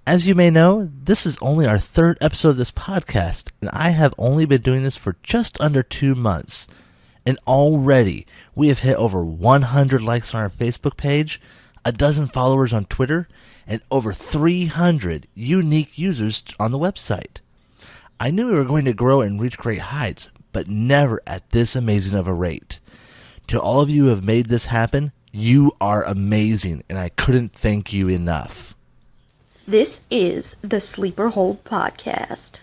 As you may know, this is only our third episode of this podcast, and I have only been doing this for just under 2 months. And already, we have hit over 100 likes on our Facebook page, a dozen followers on Twitter, and over 300 unique users on the website. I knew we were going to grow and reach great heights, but never at this amazing of a rate. To all of you who have made this happen, you are amazing, and I couldn't thank you enough. This is the Sleeper Hold Podcast.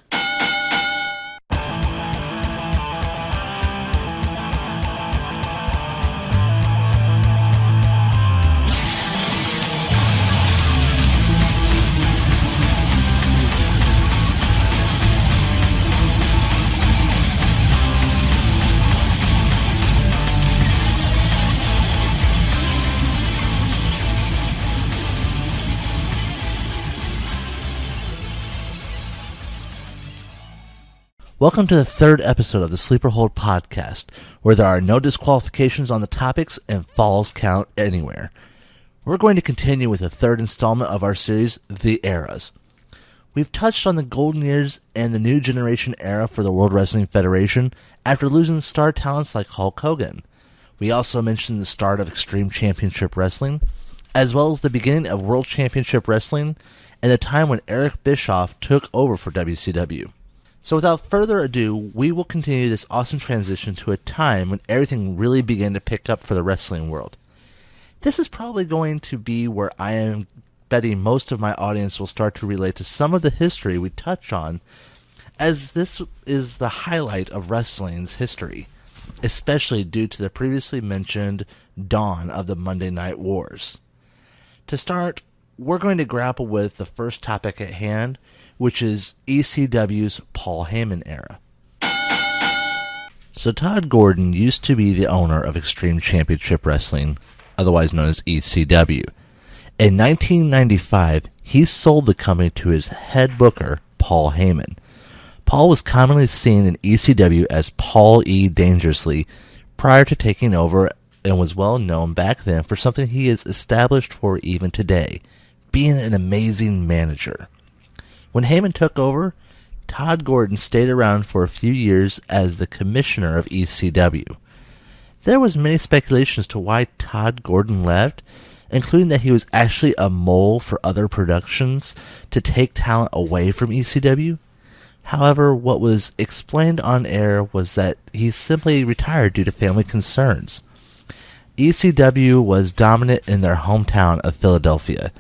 Welcome to the third episode of the Sleeper Hold Podcast, where there are no disqualifications on the topics and falls count anywhere. We're going to continue with the third installment of our series, The Eras. We've touched on the golden years and the new generation era for the World Wrestling Federation after losing star talents like Hulk Hogan. We also mentioned the start of Extreme Championship Wrestling, as well as the beginning of World Championship Wrestling and the time when Eric Bischoff took over for WCW. So without further ado, we will continue this awesome transition to a time when everything really began to pick up for the wrestling world. This is probably going to be where I am betting most of my audience will start to relate to some of the history we touch on, as this is the highlight of wrestling's history, especially due to the previously mentioned dawn of the Monday Night Wars. To start, we're going to grapple with the first topic at hand, which is ECW's Paul Heyman Era. So Todd Gordon used to be the owner of Extreme Championship Wrestling, otherwise known as ECW. In 1995, he sold the company to his head booker, Paul Heyman. Paul was commonly seen in ECW as Paul E. Dangerously prior to taking over, and was well known back then for something he is established for even today, being an amazing manager. When Heyman took over, Todd Gordon stayed around for a few years as the commissioner of ECW. There was many speculations to why Todd Gordon left, including that he was actually a mole for other productions to take talent away from ECW. However, what was explained on air was that he simply retired due to family concerns. ECW was dominant in their hometown of Philadelphia,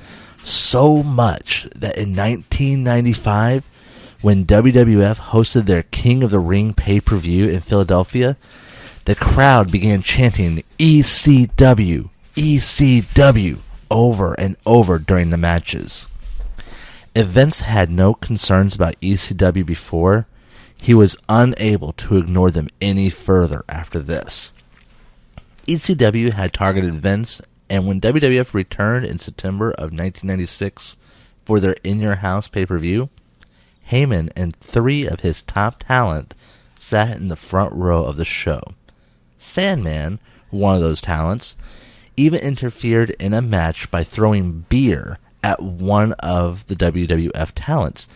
so much that in 1995, when WWF hosted their King of the Ring pay-per-view in Philadelphia, the crowd began chanting ECW, ECW over and over during the matches. If Vince had no concerns about ECW before, he was unable to ignore them any further after this. ECW had targeted Vince, and when WWF returned in September of 1996 for their In Your House pay-per-view, Heyman and 3 of his top talent sat in the front row of the show. Sandman, one of those talents, even interfered in a match by throwing beer at one of the WWF talents.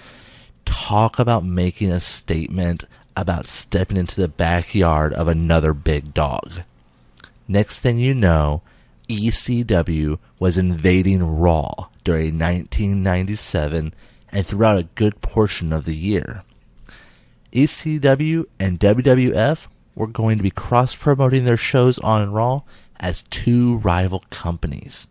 Talk about making a statement about stepping into the backyard of another big dog. Next thing you know, ECW was invading Raw during 1997 and throughout a good portion of the year. ECW and WWF were going to be cross-promoting their shows on Raw as 2 rival companies.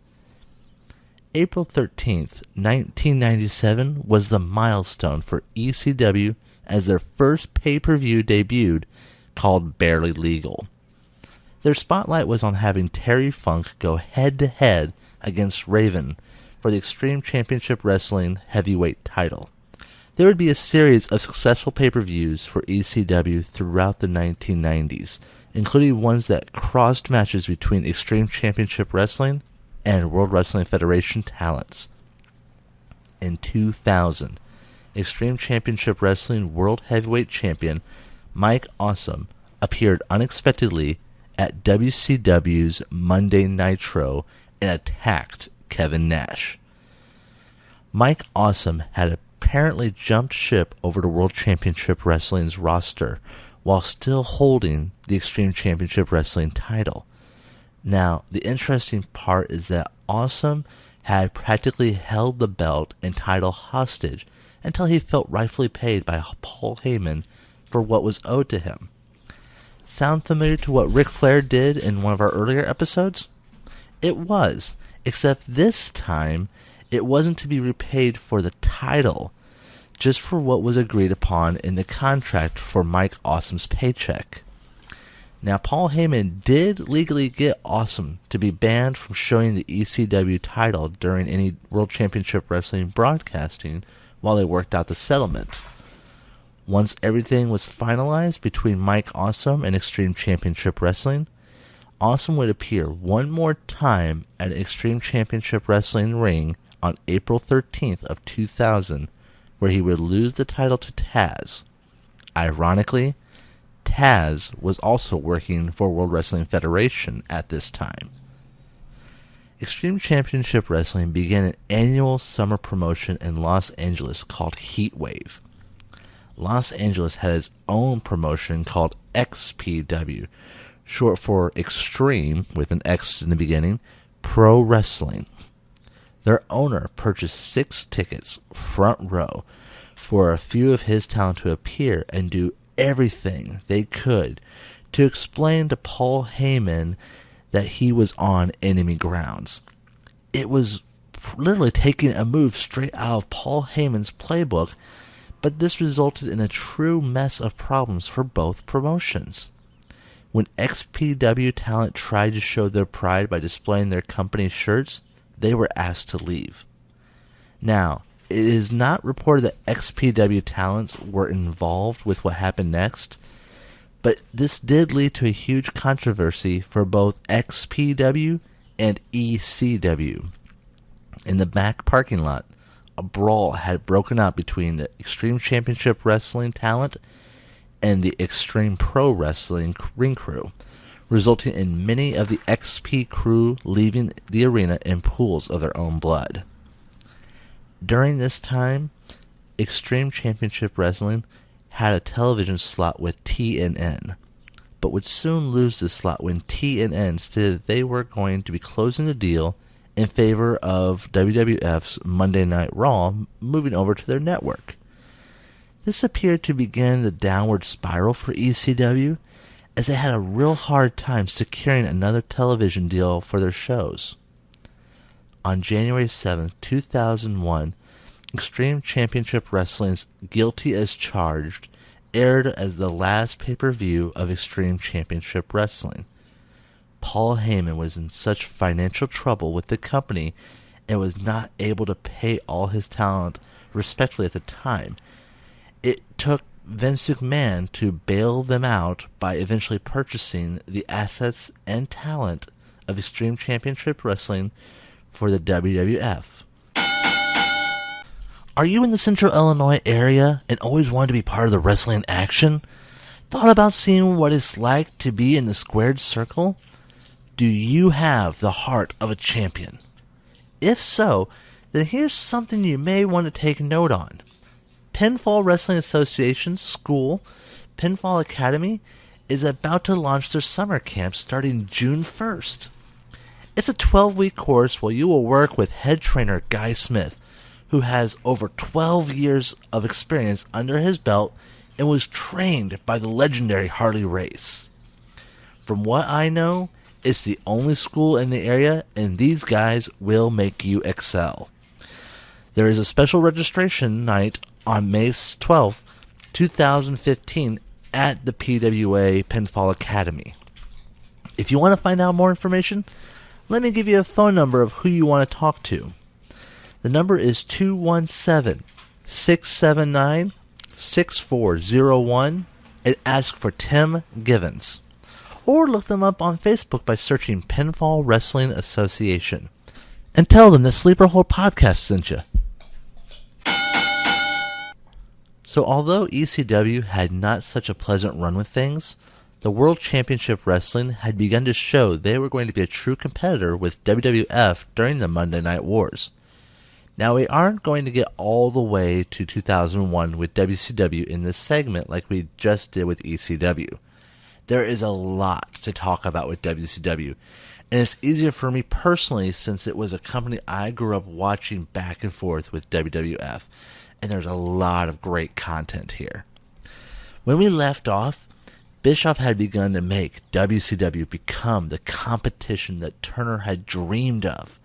April 13th, 1997 was the milestone for ECW as their first pay-per-view debuted, called Barely Legal. Their spotlight was on having Terry Funk go head-to-head against Raven for the Extreme Championship Wrestling heavyweight title. There would be a series of successful pay-per-views for ECW throughout the 1990s, including ones that crossed matches between Extreme Championship Wrestling and World Wrestling Federation talents. In 2000, Extreme Championship Wrestling World Heavyweight Champion Mike Awesome appeared unexpectedly at WCW's Monday Nitro and attacked Kevin Nash. Mike Awesome had apparently jumped ship over to World Championship Wrestling's roster while still holding the Extreme Championship Wrestling title. Now, the interesting part is that Awesome had practically held the belt and title hostage until he felt rightfully paid by Paul Heyman for what was owed to him. Sound familiar to what Ric Flair did in one of our earlier episodes? It was, except this time it wasn't to be repaid for the title, just for what was agreed upon in the contract for Mike Awesome's paycheck. Now, Paul Heyman did legally get Awesome to be banned from showing the ECW title during any World Championship Wrestling broadcasting while they worked out the settlement. Once everything was finalized between Mike Awesome and Extreme Championship Wrestling, Awesome would appear one more time at an Extreme Championship Wrestling ring on April 13th of 2000, where he would lose the title to Taz. Ironically, Taz was also working for World Wrestling Federation at this time. Extreme Championship Wrestling began an annual summer promotion in Los Angeles called Heatwave. Los Angeles had its own promotion called XPW, short for Extreme, with an X in the beginning, Pro Wrestling. Their owner purchased 6 tickets, front row, for a few of his talent to appear and do everything they could to explain to Paul Heyman that he was on enemy grounds. It was literally taking a move straight out of Paul Heyman's playbook, but this resulted in a true mess of problems for both promotions. When XPW talent tried to show their pride by displaying their company shirts, they were asked to leave. Now, it is not reported that XPW talents were involved with what happened next, but this did lead to a huge controversy for both XPW and ECW. In the back parking lot, a brawl had broken out between the Extreme Championship Wrestling talent and the Extreme Pro Wrestling ring crew, resulting in many of the XP crew leaving the arena in pools of their own blood. During this time, Extreme Championship Wrestling had a television slot with TNN, but would soon lose this slot when TNN stated that they were going to be closing the deal in favor of WWF's Monday Night Raw moving over to their network. This appeared to begin the downward spiral for ECW, as they had a real hard time securing another television deal for their shows. On January 7, 2001, Extreme Championship Wrestling's Guilty as Charged aired as the last pay-per-view of Extreme Championship Wrestling. Paul Heyman was in such financial trouble with the company and was not able to pay all his talent respectfully at the time. It took Vince McMahon to bail them out by eventually purchasing the assets and talent of Extreme Championship Wrestling for the WWF. Are you in the Central Illinois area and always wanted to be part of the wrestling action? Thought about seeing what it's like to be in the squared circle? Do you have the heart of a champion? If so, then here's something you may want to take note on. Pinfall Wrestling Association's school, Pinfall Academy, is about to launch their summer camp starting June 1st. It's a 12-week course where you will work with head trainer Guy Smith, who has over 12 years of experience under his belt and was trained by the legendary Harley Race. From what I know, it's the only school in the area, and these guys will make you excel. There is a special registration night on May 12, 2015 at the PWA Pinfall Academy. If you want to find out more information, let me give you a phone number of who you want to talk to. The number is 217-679-6401 and ask for Tim Givens. Or look them up on Facebook by searching Pinfall Wrestling Association. And tell them the Sleeper Hold Podcast sent you. So although ECW had not such a pleasant run with things, the World Championship Wrestling had begun to show they were going to be a true competitor with WWF during the Monday Night Wars. Now, we aren't going to get all the way to 2001 with WCW in this segment like we just did with ECW. There is a lot to talk about with WCW, and it's easier for me personally since it was a company I grew up watching back and forth with WWF, and there's a lot of great content here. When we left off, Bischoff had begun to make WCW become the competition that Turner had dreamed of,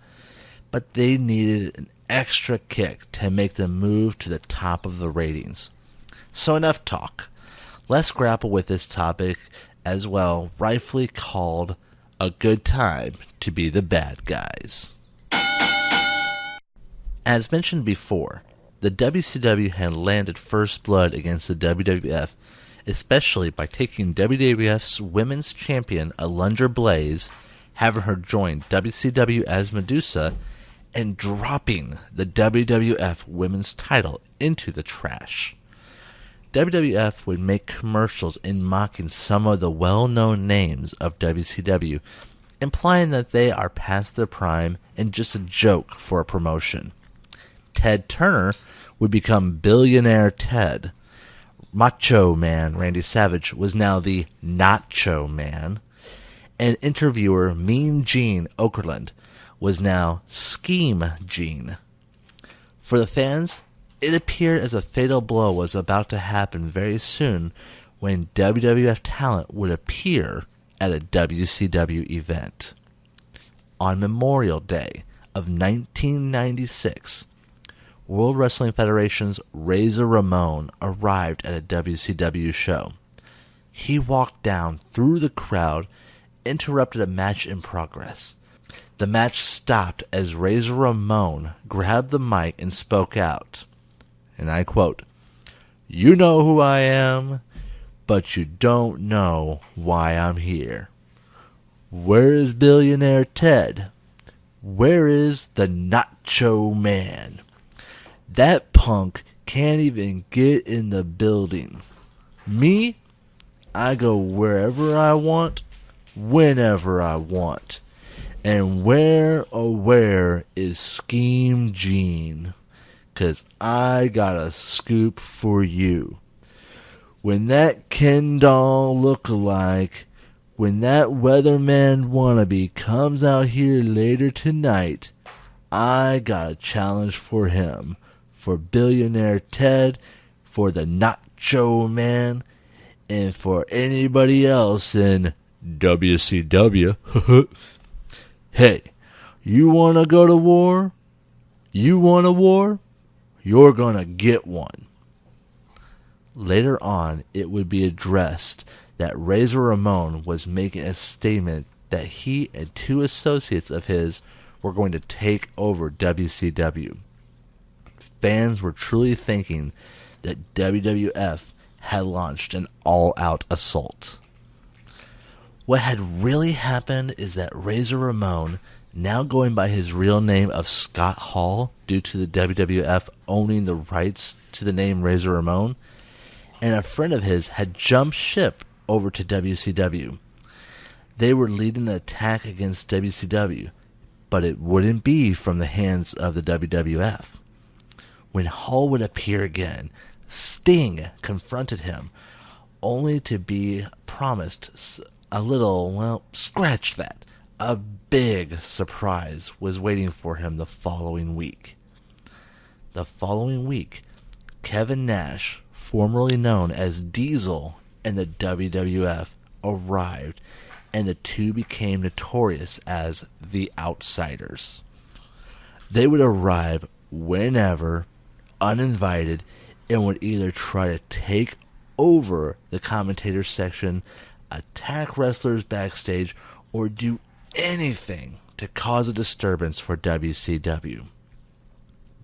but they needed an extra kick to make them move to the top of the ratings. So enough talk. Let's grapple with this topic as well, rightfully called a good time to be the bad guys. As mentioned before, the WCW had landed first blood against the WWF, especially by taking WWF's women's champion Alundra Blaze, having her join WCW as Medusa, and dropping the WWF women's title into the trash. WWF would make commercials in mocking some of the well-known names of WCW, implying that they are past their prime and just a joke for a promotion. Ted Turner would become Billionaire Ted. Macho Man Randy Savage was now the Nacho Man, and interviewer Mean Gene Okerlund was now Scheme Gene. For the fans, it appeared as a fatal blow was about to happen very soon when WWF talent would appear at a WCW event. On Memorial Day of 1996, World Wrestling Federation's Razor Ramon arrived at a WCW show. He walked down through the crowd, interrupted a match in progress. The match stopped as Razor Ramon grabbed the mic and spoke out. And I quote, "You know who I am, but you don't know why I'm here. Where is Billionaire Ted? Where is the Nacho Man? That punk can't even get in the building. Me, I go wherever I want, whenever I want. And where, oh where is Scheme Gene? 'Cause I got a scoop for you. When that Ken doll lookalike, when that weatherman wannabe comes out here later tonight, I got a challenge for him. For Billionaire Ted, for the Nacho Man, and for anybody else in WCW. Hey, you want to go to war? You want a war? You're going to get one." Later on, it would be addressed that Razor Ramon was making a statement that he and two associates of his were going to take over WCW. Fans were truly thinking that WWF had launched an all-out assault. What had really happened is that Razor Ramon, now going by his real name of Scott Hall due to the WWF owning the rights to the name Razor Ramon, and a friend of his had jumped ship over to WCW. They were leading an attack against WCW, but it wouldn't be from the hands of the WWF. When Hall would appear again, Sting confronted him, only to be promised a little, well, scratch that, a big surprise was waiting for him the following week. The following week, Kevin Nash, formerly known as Diesel in the WWF, arrived, and the two became notorious as the Outsiders. They would arrive whenever, uninvited, and would either try to take over the commentator section, attack wrestlers backstage, or do anything to cause a disturbance for WCW.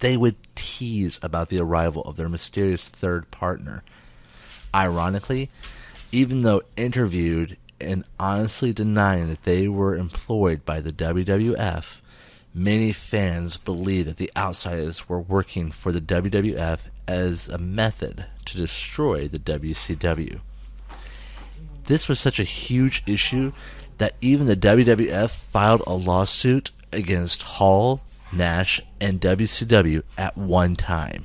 They would tease about the arrival of their mysterious third partner. Ironically, even though interviewed and honestly denying that they were employed by the WWF, many fans believed that the Outsiders were working for the WWF as a method to destroy the WCW. This was such a huge issue that even the WWF filed a lawsuit against Hall Nash, and WCW at one time.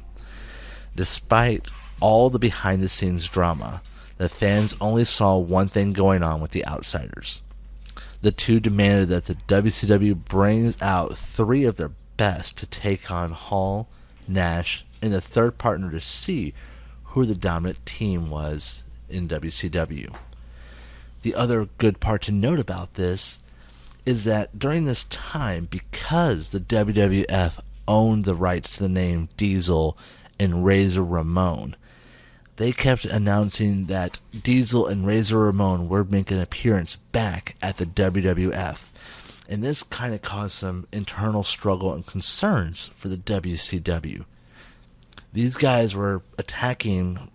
Despite all the behind-the-scenes drama, the fans only saw one thing going on with the Outsiders. The two demanded that the WCW brings out three of their best to take on Hall, Nash, and the third partner to see who the dominant team was in WCW. The other good part to note about this is that during this time, because the WWF owned the rights to the name Diesel and Razor Ramon, they kept announcing that Diesel and Razor Ramon were making an appearance back at the WWF. And this kind of caused some internal struggle and concerns for the WCW. These guys were attacking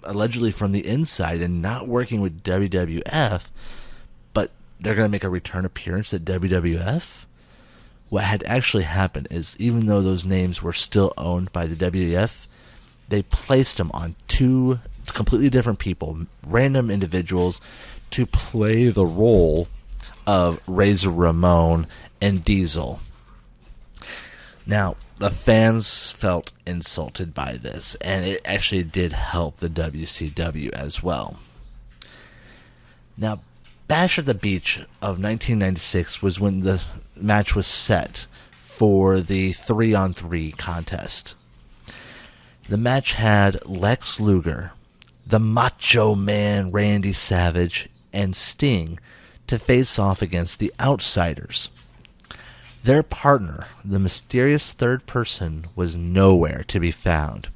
allegedly from the inside and not working with WWF, but they're going to make a return appearance at WWF? What had actually happened is, even though those names were still owned by the WWF, they placed them on two completely different people, random individuals, to play the role of Razor Ramon and Diesel. Now, the fans felt insulted by this, and it actually did help the WCW as well. Now, Bash at the Beach of 1996 was when the match was set for the 3-on-3 contest. The match had Lex Luger, the Macho Man Randy Savage, and Sting to face off against the Outsiders. Their partner, the mysterious third person, was nowhere to be found.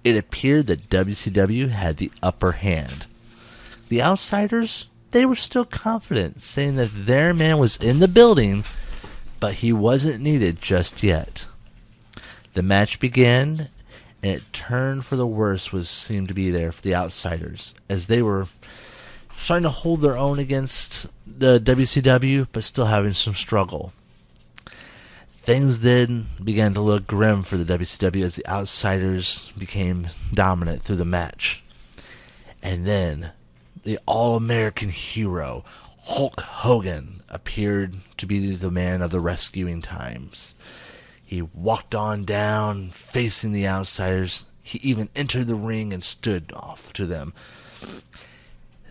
It appeared that WCW had the upper hand. The Outsiders, they were still confident, saying that their man was in the building, but he wasn't needed just yet. The match began, and it turned for the worse seemed to be there for the Outsiders, as they were trying to hold their own against the WCW, but still having some struggle. Things then began to look grim for the WCW as the Outsiders became dominant through the match. And then the All-American hero, Hulk Hogan, appeared to be the man of the rescuing times. He walked on down, facing the Outsiders. He even entered the ring and stood off to them.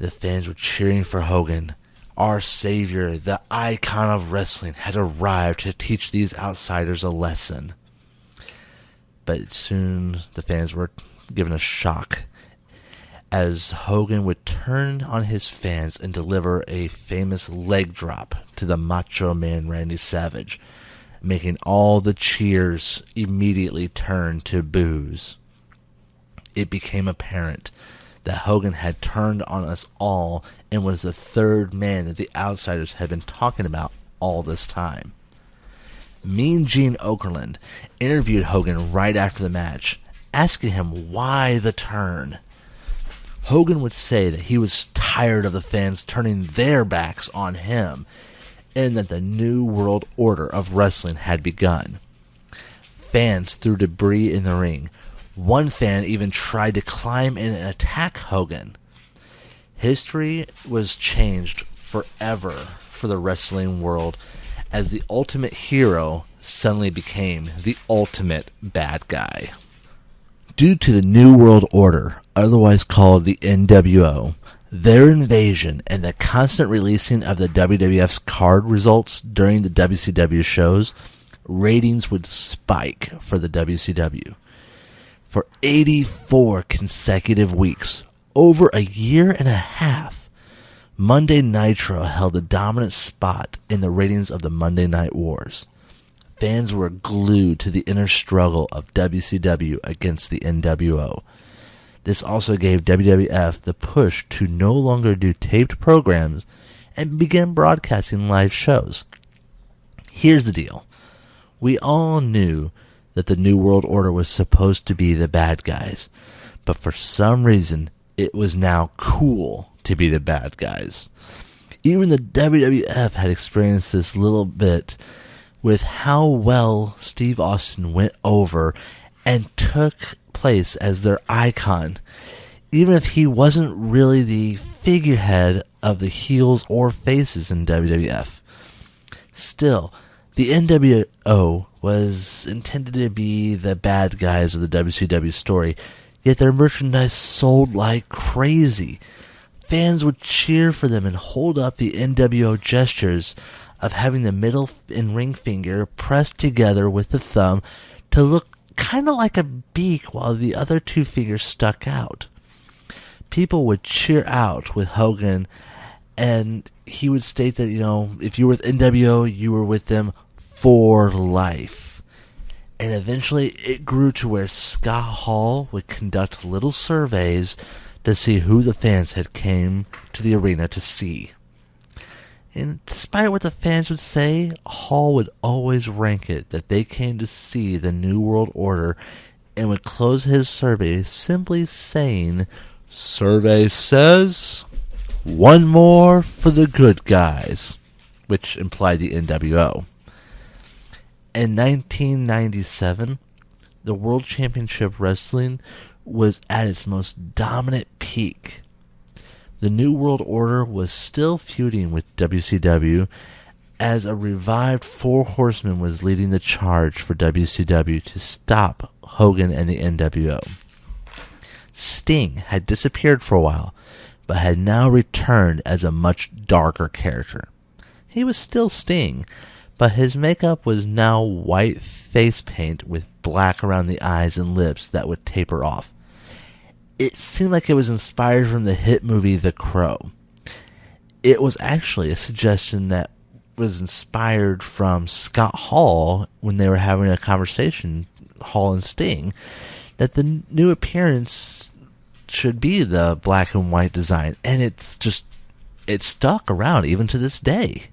The fans were cheering for Hogan. Our savior, the icon of wrestling, had arrived to teach these Outsiders a lesson. But soon the fans were given a shock as Hogan would turn on his fans and deliver a famous leg drop to the Macho Man Randy Savage, making all the cheers immediately turn to boos. It became apparent that Hogan had turned on us all and was the third man that the Outsiders had been talking about all this time. Mean Gene Okerlund interviewed Hogan right after the match, asking him why the turn. Hogan would say that he was tired of the fans turning their backs on him, and that the new world order of wrestling had begun. Fans threw debris in the ring. One fan even tried to climb in and attack Hogan. History was changed forever for the wrestling world as the ultimate hero suddenly became the ultimate bad guy. Due to the New World Order, otherwise called the NWO, their invasion and the constant releasing of the WWF's card results during the WCW shows, ratings would spike for the WCW. For 84 consecutive weeks, over a year and a half, Monday Nitro held a dominant spot in the ratings of the Monday Night Wars. Fans were glued to the inner struggle of WCW against the NWO. This also gave WWF the push to no longer do taped programs and begin broadcasting live shows. Here's the deal. We all knew that the New World Order was supposed to be the bad guys, but for some reason, it was now cool to be the bad guys. Even the WWF had experienced this little bit with how well Steve Austin went over and took place as their icon, even if he wasn't really the figurehead of the heels or faces in WWF. Still, the NWO was intended to be the bad guys of the WCW story, yet their merchandise sold like crazy. Fans would cheer for them and hold up the NWO gestures of having the middle and ring finger pressed together with the thumb to look kind of like a beak while the other two fingers stuck out. People would cheer out with Hogan, and he would state that, if you were with NWO, you were with them for life. And eventually it grew to where Scott Hall would conduct little surveys to see who the fans had came to the arena to see. And despite what the fans would say, Hall would always rank it that they came to see the New World Order, and would close his survey simply saying, "Survey says, one more for the good guys," which implied the NWO. In 1997, the World Championship Wrestling was at its most dominant peak. The New World Order was still feuding with WCW, as a revived Four Horsemen was leading the charge for WCW to stop Hogan and the NWO. Sting had disappeared for a while, but had now returned as a much darker character. He was still Sting, but his makeup was now white face paint with black around the eyes and lips that would taper off. It seemed like it was inspired from the hit movie The Crow. It was actually a suggestion that was inspired from Scott Hall when they were having a conversation, Hall and Sting, that the new appearance should be the black and white design, and it stuck around even to this day.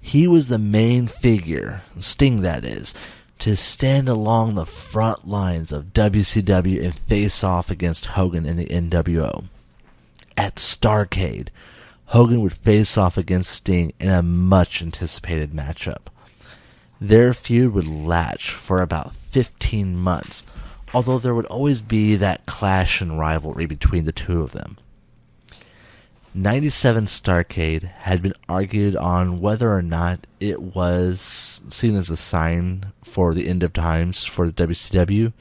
He was the main figure, Sting that is, to stand along the front lines of WCW and face off against Hogan and the NWO. At Starrcade, Hogan would face off against Sting in a much anticipated matchup. Their feud would last for about 15 months, although there would always be that clash and rivalry between the two of them. 97 Starrcade had been argued on whether or not it was seen as a sign for the end of times for the WCW.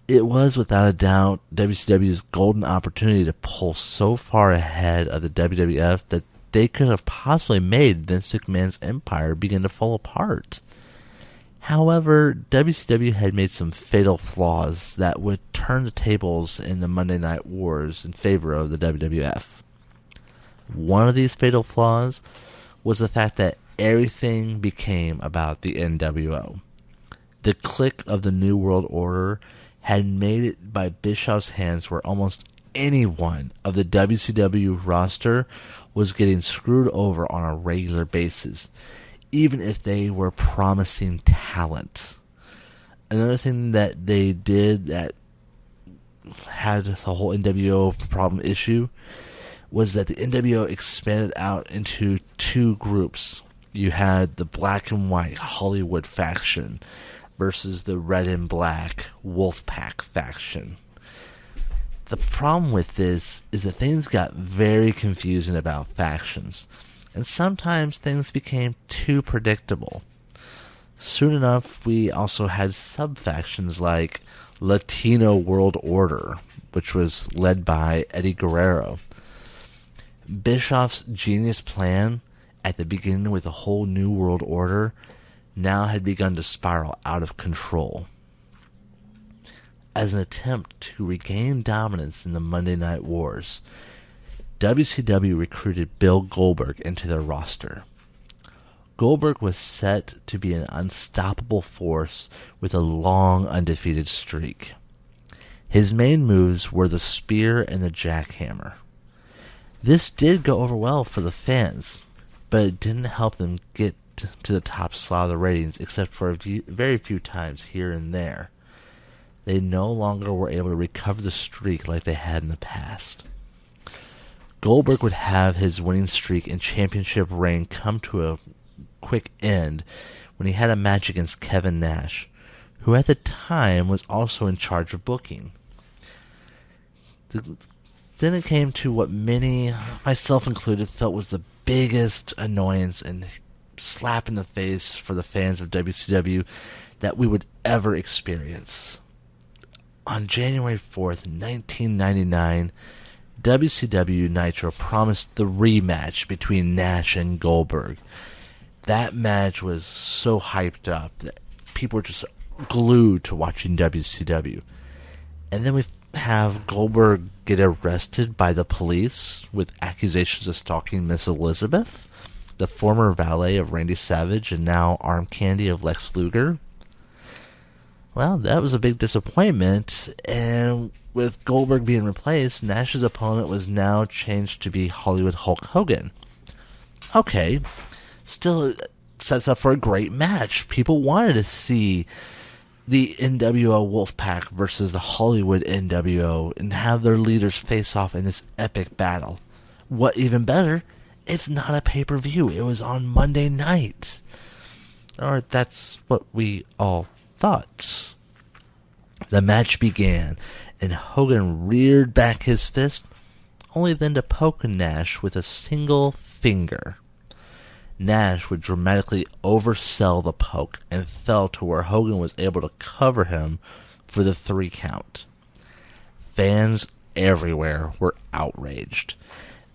It was, without a doubt, WCW's golden opportunity to pull so far ahead of the WWF that they could have possibly made Vince McMahon's empire begin to fall apart. However, WCW had made some fatal flaws that would turn the tables in the Monday Night Wars in favor of the WWF. One of these fatal flaws was the fact that everything became about the NWO. The clique of the New World Order had made it by Bischoff's hands where almost anyone of the WCW roster was getting screwed over on a regular basis, even if they were promising talent. Another thing that they did that had the whole NWO problem issue was that the NWO expanded out into two groups. You had the black and white Hollywood faction versus the red and black Wolfpack faction. The problem with this is that things got very confusing about factions, and sometimes things became too predictable. Soon enough, we also had sub-factions like Latino World Order, which was led by Eddie Guerrero. Bischoff's genius plan at the beginning with the whole New World Order now had begun to spiral out of control. As an attempt to regain dominance in the Monday Night Wars, WCW recruited Bill Goldberg into their roster. Goldberg was set to be an unstoppable force with a long undefeated streak. His main moves were the spear and the jackhammer. This did go over well for the fans, but it didn't help them get to the top slot of the ratings except for very few times here and there. They no longer were able to recover the streak like they had in the past. Goldberg would have his winning streak and championship reign come to a quick end when he had a match against Kevin Nash, who at the time was also in charge of booking. Then it came to what many, myself included, felt was the biggest annoyance and slap in the face for the fans of WCW that we would ever experience. On January 4th, 1999, WCW Nitro promised the rematch between Nash and Goldberg. That match was so hyped up that people were just glued to watching WCW. And then we have Goldberg get arrested by the police with accusations of stalking Miss Elizabeth, the former valet of Randy Savage and now arm candy of Lex Luger. Well, that was a big disappointment, and with Goldberg being replaced, Nash's opponent was now changed to be Hollywood Hulk Hogan. Okay, still it sets up for a great match. People wanted to see the NWO Wolfpack versus the Hollywood NWO and have their leaders face off in this epic battle. What even better, it's not a pay-per-view. It was on Monday night. Or that's what we all thought. The match began, and Hogan reared back his fist, only then to poke Nash with a single finger. Nash would dramatically oversell the poke and fell to where Hogan was able to cover him for the 3 count. Fans everywhere were outraged.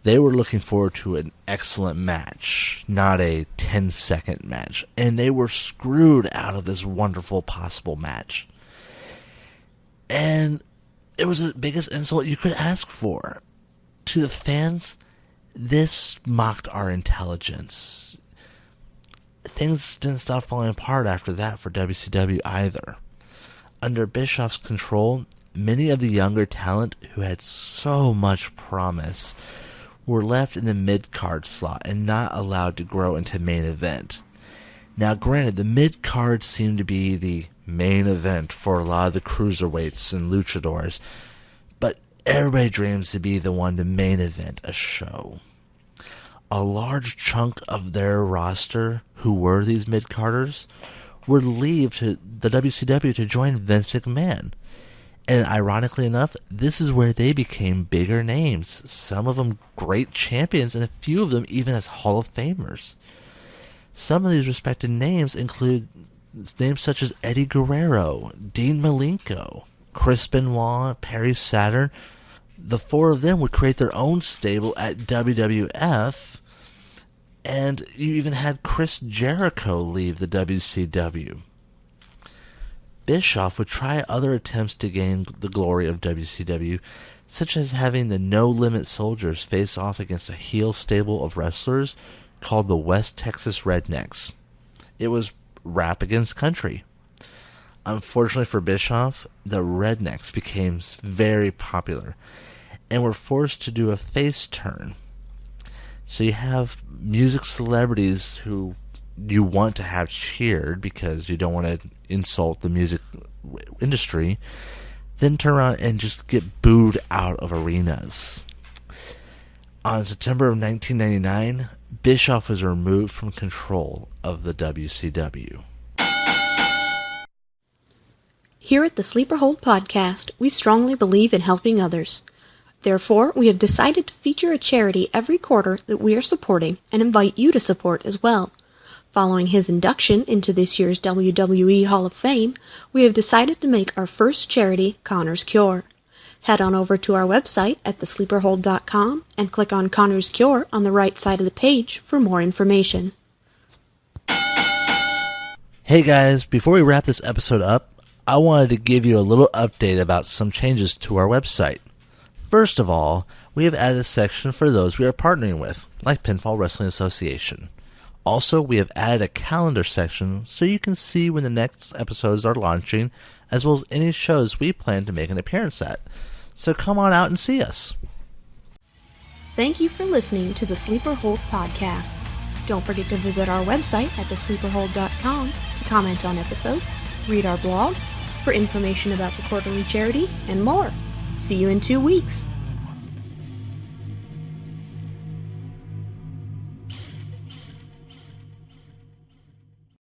They were looking forward to an excellent match, not a 10-second match, and they were screwed out of this wonderful possible match. And it was the biggest insult you could ask for. To the fans, this mocked our intelligence. Things didn't stop falling apart after that for WCW either. Under Bischoff's control, many of the younger talent who had so much promise were left in the mid-card slot and not allowed to grow into main event. Now granted, the mid-card seemed to be the main event for a lot of the cruiserweights and luchadors, but everybody dreams to be the one to main event a show. A large chunk of their roster, who were these mid-carders, would leave to the WCW to join Vince McMahon. And ironically enough, this is where they became bigger names, some of them great champions, and a few of them even as Hall of Famers. Some of these respected names include names such as Eddie Guerrero, Dean Malenko, Chris Benoit, Perry Saturn. The 4 of them would create their own stable at WWF, and you even had Chris Jericho leave the WCW. Bischoff would try other attempts to gain the glory of WCW, such as having the No Limit Soldiers face off against a heel stable of wrestlers called the West Texas Rednecks. It was rap against country. Unfortunately for Bischoff, the Rednecks became very popular and were forced to do a face turn. So you have music celebrities who you want to have cheered because you don't want to insult the music industry, then turn around and just get booed out of arenas. On September of 1999, Bischoff was removed from control of the WCW. Here at the Sleeper Hold Podcast, we strongly believe in helping others. Therefore, we have decided to feature a charity every quarter that we are supporting and invite you to support as well. Following his induction into this year's WWE Hall of Fame, we have decided to make our first charity Connor's Cure. Head on over to our website at thesleeperhold.com and click on Connor's Cure on the right side of the page for more information. Hey guys, before we wrap this episode up, I wanted to give you a little update about some changes to our website. First of all, we have added a section for those we are partnering with, like Pinfall Wrestling Association. Also, we have added a calendar section so you can see when the next episodes are launching, as well as any shows we plan to make an appearance at. So come on out and see us. Thank you for listening to the Sleeper Hold Podcast. Don't forget to visit our website at thesleeperhold.com to comment on episodes, read our blog, for information about the quarterly charity, and more. See you in 2 weeks.